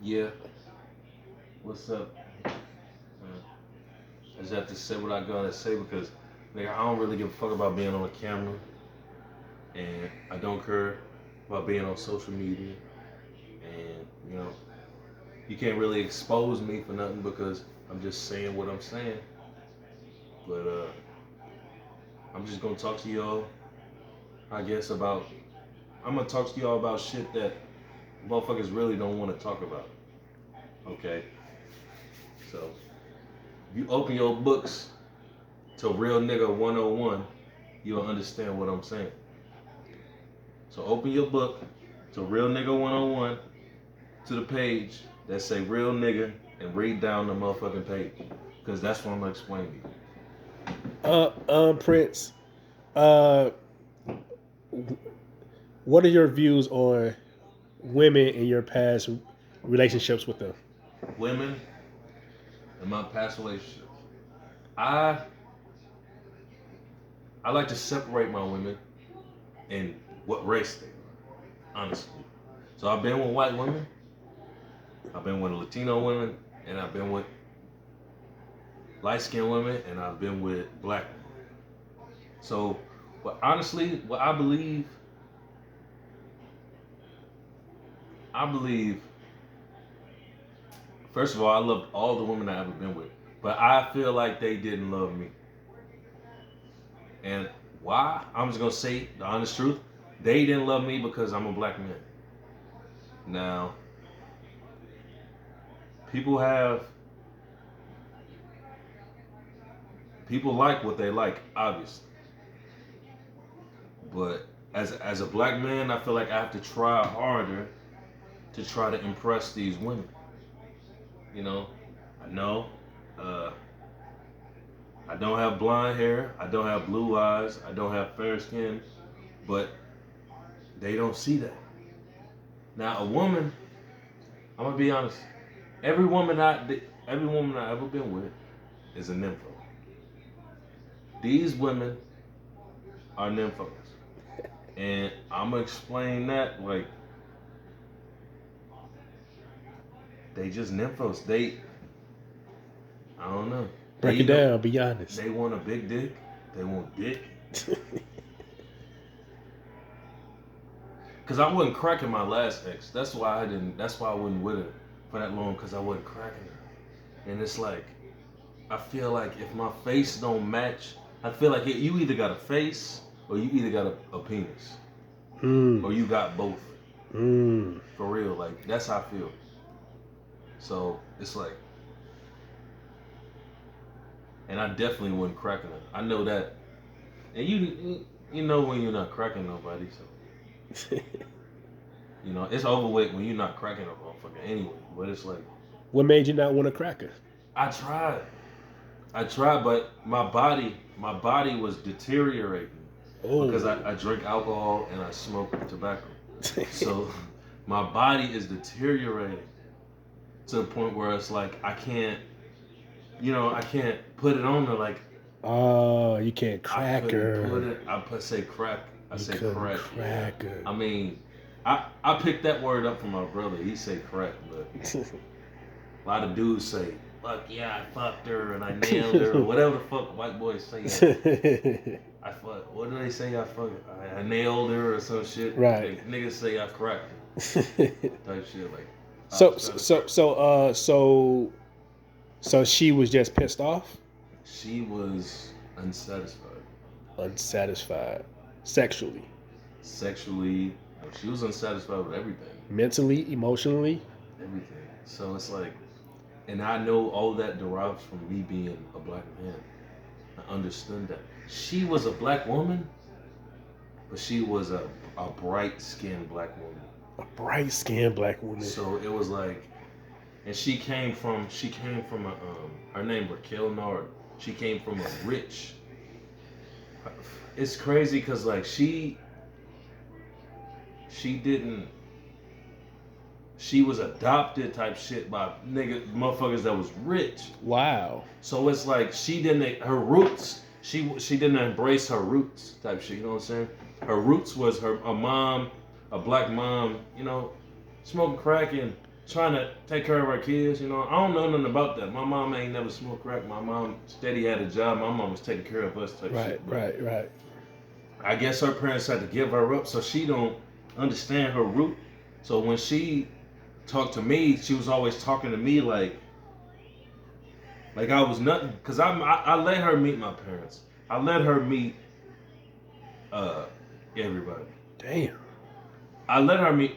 Yeah, what's up? I just have to say what I gotta say because nigga, I don't really give a fuck about being on a camera, and I don't care about being on social media. And you know, you can't really expose me for nothing because I'm just saying what I'm saying. But I'm just gonna talk to y'all, I guess, about. I'm gonna talk to y'all about shit that motherfuckers really don't want to talk about. Okay, so if you open your books to Real Nigga 101, you'll understand what I'm saying. So open your book to Real Nigga 101 to the page that say Real Nigga and read down the motherfucking page. Because that's what I'm going to explain to you. Prince, uh, what are your views on women in your past relationships with them? Women in my past relationships. I I like to separate my women in what race they are, honestly. So I've been with white women, I've been with Latino women, and I've been with light skinned women, and I've been with black women. So, but honestly, what I believe, first of all, I loved all the women I ever been with, but I feel like they didn't love me. And why? I'm just gonna say the honest truth. They didn't love me because I'm a black man. Now, people have people like what they like, obviously. But as a black man, I feel like I have to try harder to try to impress these women. You know, I know uh, I don't have blonde hair, I don't have blue eyes, I don't have fair skin, but they don't see that. Now, a woman, I'm gonna be honest. Every woman every woman I ever been with is a nympho. These women are nymphos, and I'm gonna explain that like they just nymphos. I don't know. Break They it either down. Be honest. they want a big dick, they want dick. Cause I wasn't cracking my last ex. That's why I didn't. That's why I wasn't with her for that long. Cause I wasn't cracking her. And it's like I feel like if my face don't match, I feel like you either got a face or you either got a penis Mm, or you got both. mm. For real, like that's how I feel. So it's like, and I definitely wasn't cracking her. I know that, and you know when you're not cracking nobody. So you know it's overweight when you're not cracking a motherfucker anyway. But it's like What made you not want to crack her? I tried. I tried, but my body was deteriorating because Oh. I drink alcohol and I smoke tobacco. So my body is deteriorating to the point where it's like I can't put it on there like Oh, you can't I crack couldn't put her. it. Say crack. I You say couldn't crack. Yeah. crack her. I mean, I picked that word up from my brother. He say crack, but a lot of dudes say, "Fuck yeah, I fucked her and I nailed her," or whatever the fuck white boys say. I fuck. What do they say? I nailed her or some shit. Right. Like, niggas say I cracked her type shit. Like I so was trying to so crack. so so she was just pissed off, She was unsatisfied unsatisfied, sexually, sexually. She was unsatisfied with everything. mentally, emotionally. Everything. So it's like, and I know all that derives from me being a black man. I understood that. She was a black woman, but she was a bright skinned black woman. A bright skinned black woman. So it was like, and she came from her name Raquel Nard. She came from a rich. It's crazy because like she didn't she was adopted type shit by motherfuckers that was rich. Wow. So it's like she didn't her roots. She didn't embrace her roots type shit. You know what I'm saying? Her roots was a mom, a black mom. You know, smoking crack and trying to take care of her kids. You know, I don't know nothing about that. My mom ain't never smoked crack. My mom steady had a job. My mom was taking care of us type shit. Right. I guess her parents had to give her up, so she don't understand her root. So when she talked to me, she was always talking to me like I was nothing. Cause I let her meet my parents. I let her meet uh everybody. Damn. I let her meet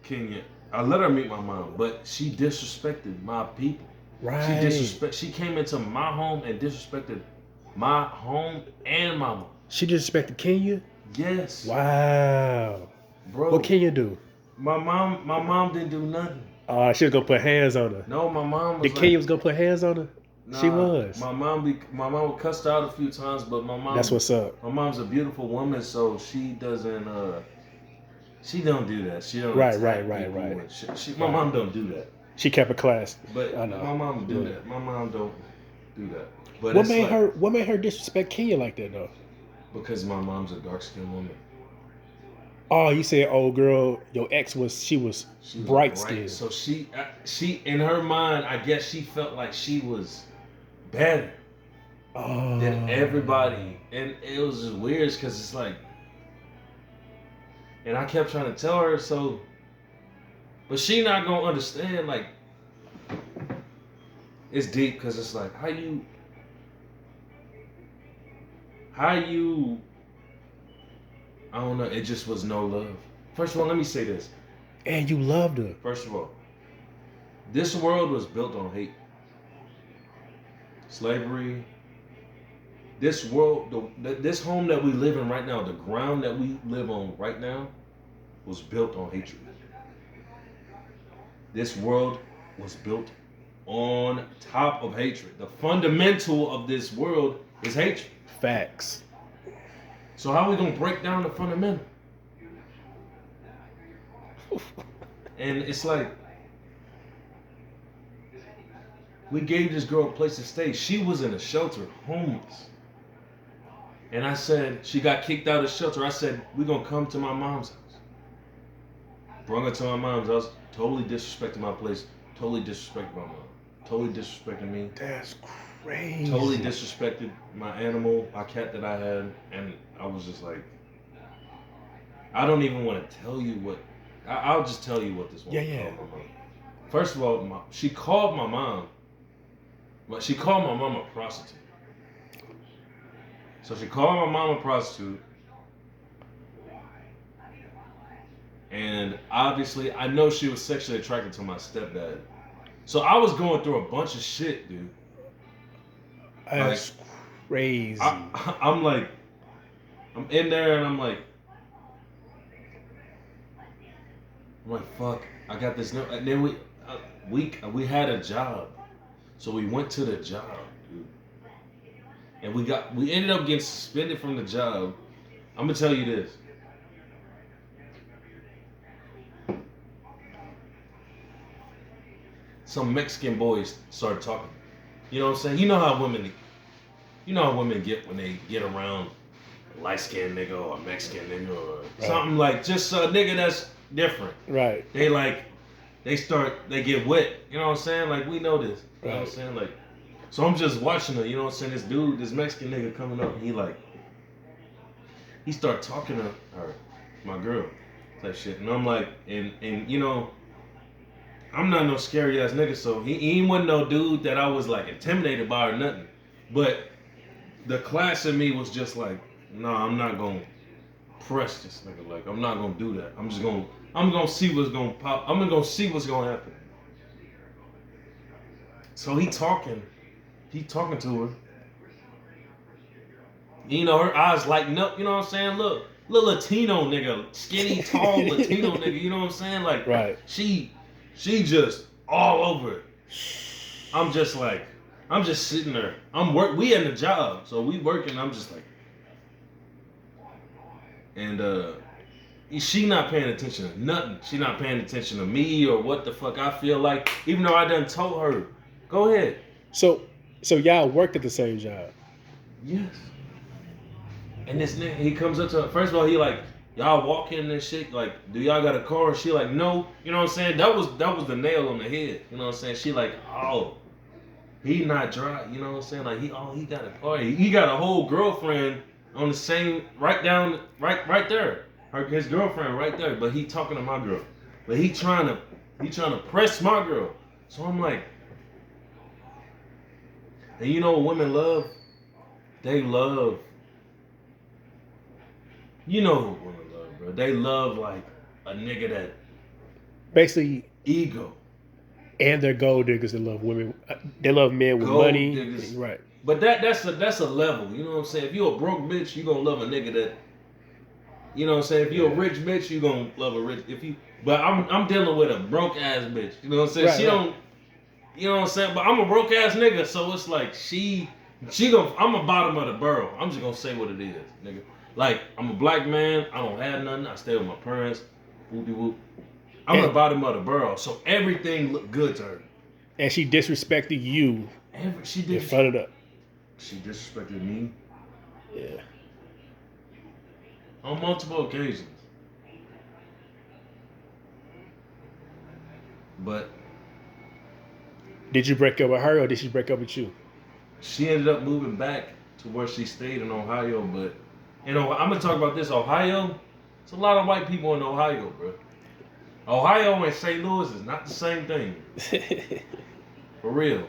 Kenya. I let her meet my mom, but she disrespected my people. Right. She came into my home and disrespected my home and my mom. She disrespected Kenya? Yes. Wow. Bro. What Kenya do? My mom didn't do nothing. She was gonna put hands on her. No, my mom was The Kenya was gonna put hands on her? nah, She was. My mom cussed her out a few times, but That's what's up. my mom's a beautiful woman, so she doesn't she don't do that. She don't Right. my mom don't do that. She kept it class. But I know. my mom do that. My mom don't do that. But What made her disrespect Kenya like that though? Because my mom's a dark skinned woman. Oh, you said old girl, your ex was bright skinned. So she in her mind, I guess she felt like she was better than everybody, and it was just weird because it's like, and I kept trying to tell her so, but she not gonna understand. Like, it's deep because it's like how you. I don't know. It just was no love. First of all, let me say this. And you loved her. First of all, this world was built on hate. Slavery. This world, this home that we live in right now, the ground that we live on right now, was built on hatred. This world was built on top of hatred. The fundamental of this world is hatred. Facts. So how are we gonna break down the fundamental? And it's like, we gave this girl a place to stay. She was in a shelter, homeless. And I said, she got kicked out of the shelter. I said, we're gonna come to my mom's house. Brought her to my mom's house, totally disrespected my place, totally disrespected my mom, totally disrespected me. That's crazy. Totally disrespected my animal, my cat that I had, and I was just like, I don't even want to tell you what. I'll just tell you what this woman called my mom. First of all, she called my mom. But she called my mom a prostitute. So she called my mom a prostitute, and obviously, I know she was sexually attracted to my stepdad. So I was going through a bunch of shit, dude. That's like, crazy. I'm like, I'm in there and I'm like, fuck, I got this. And then we had a job, so we went to the job, dude, and we ended up getting suspended from the job. I'm gonna tell you this. Some Mexican boys started talking. You know what I'm saying? You know how women get when they get around a light-skinned nigga or a Mexican nigga or something like just a nigga that's different. Right. They get wet. You know what I'm saying? Like, we know this. You know what I'm saying? Like, so I'm just watching her. You know what I'm saying? This Mexican nigga coming up. He started talking to her, my girl, type shit. And I'm like, and you know, I'm not no scary ass nigga, so he wasn't no dude that I was like intimidated by or nothing. But the class in me was just like, nah, I'm not gonna press this nigga. Like, I'm not gonna do that. I'm gonna see what's gonna pop. I'm gonna see what's gonna happen. So he talking to her. You know, her eyes lighting up. You know what I'm saying? Look, little Latino nigga, skinny, tall Latino nigga. You know what I'm saying? Like, she just all over it. I'm just sitting there. We in the job, so we working. I'm just like, and she not paying attention to nothing. She not paying attention to me or what the fuck I feel like. Even though I done told her, go ahead. So y'all worked at the same job? Yes. And this nigga, he comes up to her. First of all, he like, Y'all walk in and shit, like, do y'all got a car? She like, no. You know what I'm saying? That was the nail on the head. You know what I'm saying? She like, oh, he not dry. You know what I'm saying? Like, he got a car. He got a whole girlfriend on the same, right there. His girlfriend right there. But he talking to my girl. But he trying to press my girl. So I'm like, and you know what women love? They love, you know what women love, bro. They love like a nigga that Basically, ego. and they're gold diggers. They love women. They love men with Gold money. diggers. Right. But that's a level. You know what I'm saying? If you're a broke bitch, you gonna love a nigga that. You know what I'm saying? If you're a rich bitch, you gonna love a rich. But I'm dealing with a broke ass bitch. You know what I'm saying? Right, She right. don't. You know what I'm saying? But I'm a broke ass nigga, so it's like she gonna. I'm a bottom of the barrel. I'm just gonna say what it is, nigga. Like I'm a black man. I don't have nothing. I stay with my parents. Whoopie whoop. I'm the bottom of the barrel, so everything looked good to her. And she disrespected you She in did. front of the. She disrespected me Yeah. on multiple occasions. But Did you break up with her or did she break up with you? she ended up moving back to where she stayed in Ohio. But you know, I'm gonna talk about this. Ohio, it's a lot of white people in Ohio, bro. Ohio and St. Louis is not the same thing. For real.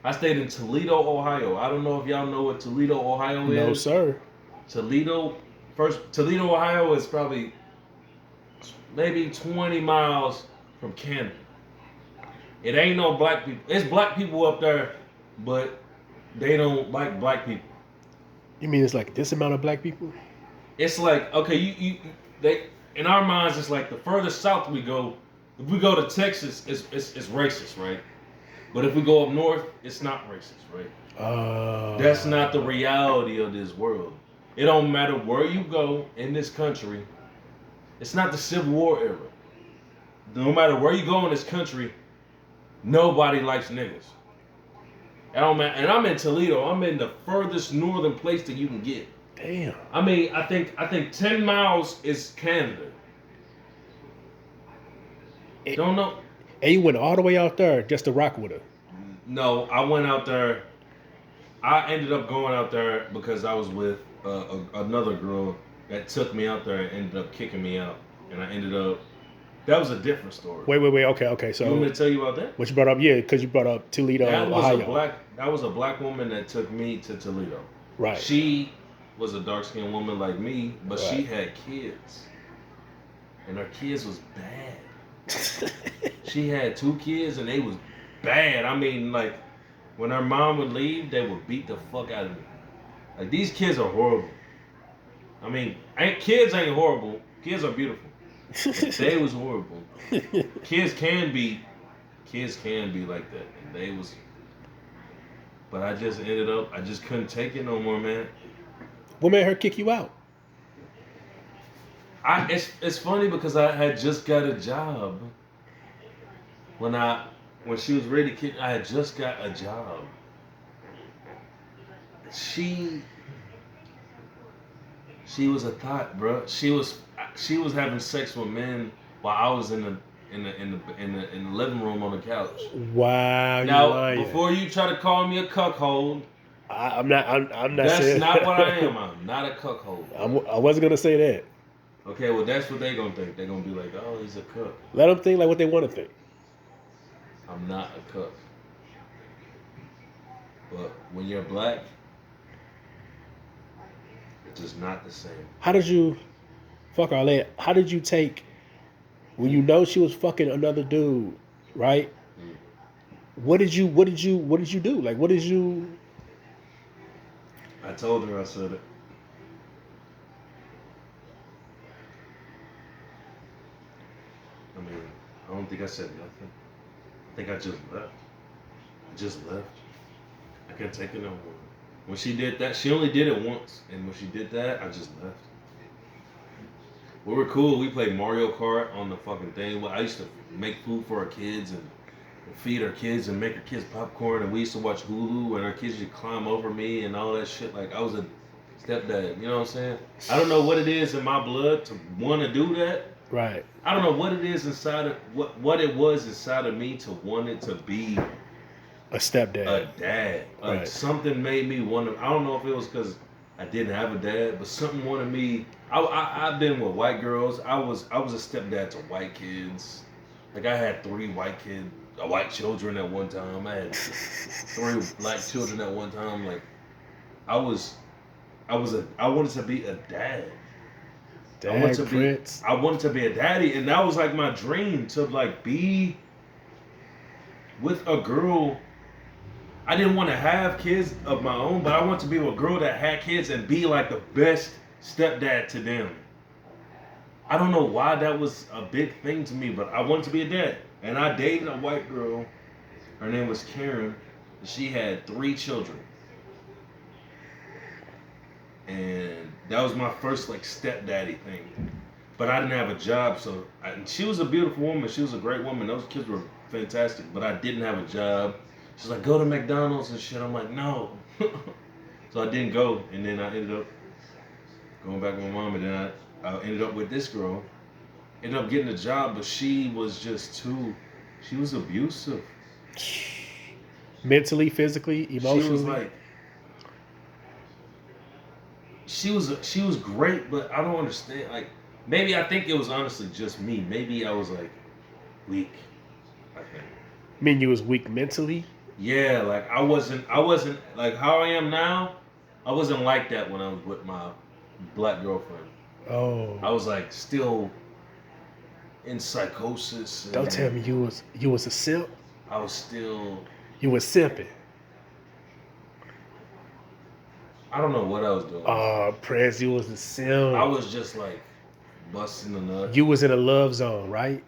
I stayed in Toledo, Ohio. I don't know if y'all know what Toledo, Ohio No, is. sir. Toledo, Ohio is probably maybe 20 miles from Canada. It ain't no black people. It's black people up there, but they don't like black people. You mean it's like this amount of black people? It's like, okay, they in our minds it's like the further south we go, if we go to Texas, it's racist, right? But if we go up north, it's not racist, right? That's not the reality of this world. It don't matter where you go in this country. It's not the Civil War era. No matter where you go in this country, nobody likes niggas. It don't matter. And I'm in Toledo. I'm in the furthest northern place that you can get. Damn. I mean, I think 10 miles is Canada. Don't know. And you went all the way out there just to rock with her. No, I went out there. I ended up going out there because I was with another girl that took me out there and ended up kicking me out. And I ended up. That was a different story. Wait. Okay. So You want me to tell you about that? what you brought up? Yeah, because you brought up Toledo, Ohio. That was a black woman that took me to Toledo. Right. She was a dark skinned woman like me, but Right. she had kids, and her kids was bad. She had 2 kids, and they was bad. I mean, like when her mom would leave, they would beat the fuck out of me. Like these kids are horrible. I mean, kids ain't horrible. Kids are beautiful. But they was horrible. Kids can be like that, and they was. But I just I just couldn't take it no more, man. What made her kick you out? It's funny because I had just got a job when she was ready to kick. I had just got a job. She was a thought, bro. She was having sex with men while I was in the living room on the couch. Wow. Now, before you try to call me a cuckold, I'm not. I'm not. that's saying not what I am. I'm not a cuckold. I wasn't gonna say that. Okay, well that's what they gonna think. They're gonna be like, oh, he's a cook. Let them think like what they want to think. I'm not a cook. But when you're black, it's just not the same. How did you, fuck all that? How did you take when you know she was fucking another dude, right? What did you do? Like, what did you? I told her, I said it. I mean, I don't think I said nothing. I think I just left. I can't take it no more. When she did that, she only did it once. And when she did that, I just left. We were cool. We played Mario Kart on the fucking thing. I used to make food for our kids and feed our kids and make our kids popcorn. And we used to watch Hulu and our kids would climb over me and all that shit. Like, I was a stepdad. You know what I'm saying? I don't know what it is in my blood to want to do that. Right. I don't know what it is inside of what it was inside of me to want it to be A stepdad. a dad. Like Right. something made me want to. I don't know if it was because I didn't have a dad, but something wanted me. I've been with white girls. I was a stepdad to white kids. Like I had 3 white children at one time. I had 3 black children at one time. Like I was I wanted to be a dad. Dad, Prince. I wanted to be a daddy, and that was like my dream to like be with a girl. I didn't want to have kids of my own, but I want to be with a girl that had kids and be like the best stepdad to them. I don't know why that was a big thing to me, but I wanted to be a dad. And I dated a white girl. Her name was Karen. She had 3 children. And that was my first like stepdaddy thing. But I didn't have a job, so she was a beautiful woman. She was a great woman. Those kids were fantastic, but I didn't have a job. She's like, go to McDonald's and shit. I'm like, no. So I didn't go, and then I ended up going back with my mom, and then I ended up with this girl. Ended up getting a job, but she was just too. She was abusive. Mentally, physically, emotionally. She was like. She was great, but I don't understand. Like maybe I think it was honestly just me. Maybe I was like weak. I think. I mean, you was weak mentally. Yeah, like I wasn't like how I am now. I wasn't like that when I was with my black girlfriend. Oh. I was like still in psychosis. Don't tell me you was a simp. I was still. You was simping. I don't know what I was doing. Prez, you was a simp. I was just like busting a nut. You was in a love zone, right?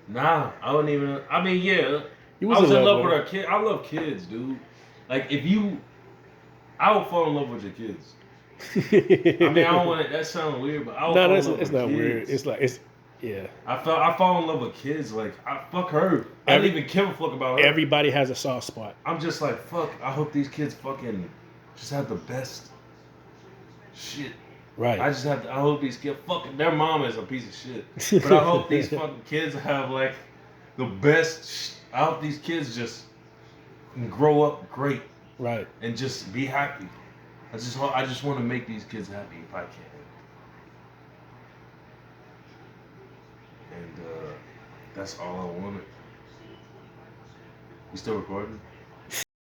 Nah, I wouldn't even. I mean, yeah. You I was in love with with a kid. I love kids, dude. Like if you, I would fall in love with your kids. I mean, I don't want it. That sounds weird, but I would fall in love with kids. No, it's not weird. It's like yeah. I fall in love with kids. Like fuck her. I didn't even give a fuck about her. Everybody has a soft spot. I'm just like fuck. I hope these kids fucking just have the best shit. Right. I hope these kids fucking their mom is a piece of shit. But I hope these fucking kids have like the best. I hope these kids just can grow up great. Right. And just be happy. I just want to make these kids happy if I can. And that's all I wanted. You still recording?